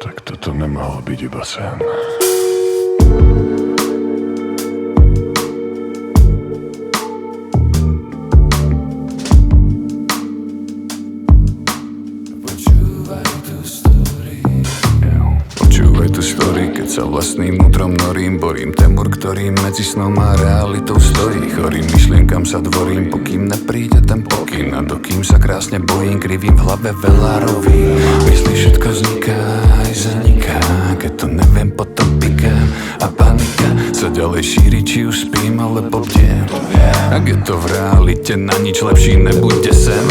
Tak toto nemohol byť iba sen. Počúvaj tu story, keď sa vlastným vnútrom norím. Borím temur, ktorý medzi snom a realitou stojí. Chorým myšlienkam sa dvorím, pokým nepríde ten pokyn. A dokým sa krásne bojím, krivím v hlave veľa rovím. Myslí všetko vzniká, aj zaniká. Keď to neviem, potom pikám. A panika sa ďalej šíri, či už spím, alebo bdiem. Ak je to v realite, na nič lepší nebude sen.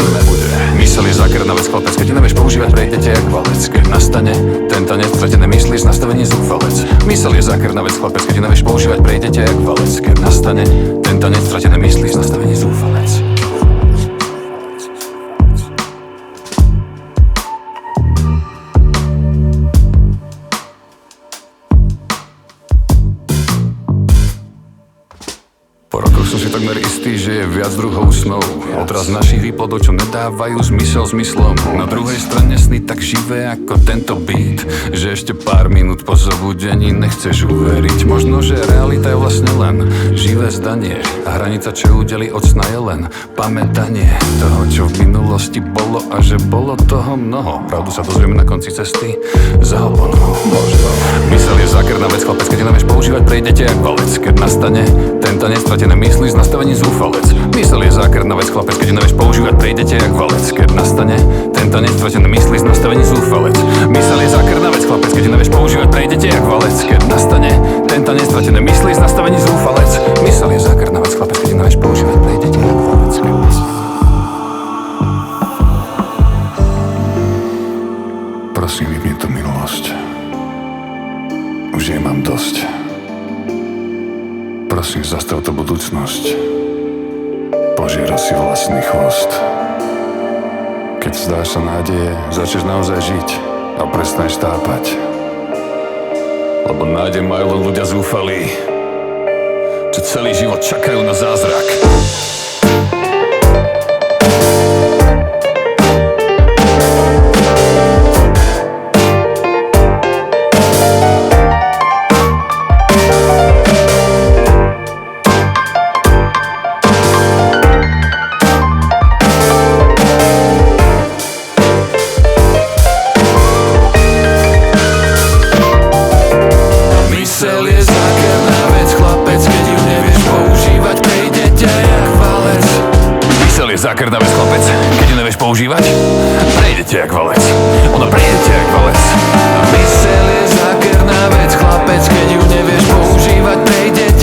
Mysel je zákerná vec, chlapec, keď nevieš používať, prejdete jak valec. Keď nastane ten tanec, stratené myslí z nastavení zúfalec. Mysel je zákerná vec, chlapec, keď nevieš používať, prejdete jak valec. Keď nastane ten tanec, stratené myslí z nastavení zúfalec. Po rokoch som si takmer istý, že je viac druhov snov. Odraz našich výplodov, čo nedávajú zmysel zmyslom. Na druhej strane sny tak živé ako tento beat, že ešte pár minút po zobudení nechceš uveriť. Možno, že realita je vlastne len živé zdanie a hranica, čo udeli od sna, je len pamätanie toho, čo v minulosti bolo a že bolo toho mnoho. Pravdu sa dozvieme na konci cesty za oponou. Mysel je zákerná vec, chlapec, keď nevieš používať, prejdete jak valec. Keď nastane ten tanec, stratené myslí z nastavení zúfalec. Mysel je zákerná vec, chlapec, keď nevieš používať, prejdete jak valec. Keď nastane ten tanec, stratené myslí z nastavení zúfalec. Mysel je zákerná vec, chlapec, keď nevieš používať, prejdete jak valec. Keď nastane ten tanec, stratené myslí z nastavení zúfalec. Mysel je zákerná vec, chlapec, keď nevieš používať, prejdete jak valec. Prosím, vypni tú minulosť. Už jej mám dosť. Prosím, zastav to budúcnosť. Požiera si vlastný chvost. Keď vzdáš sa nádeje, začneš naozaj žiť a prestaneš tápať. Lebo nádej majú len ľudia zúfalí, čo celý život čakajú na zázrak. Mysel je zákerná vec, chlapec, keď ju nevieš používať, prejdete jak valec. Mysel je zákerná vec, chlapec, keď ju nevieš používať, prejdete jak valec. Ono prejdete jak valec. Mysel je zákerná vec, chlapec, keď ju nevieš používať, prejdete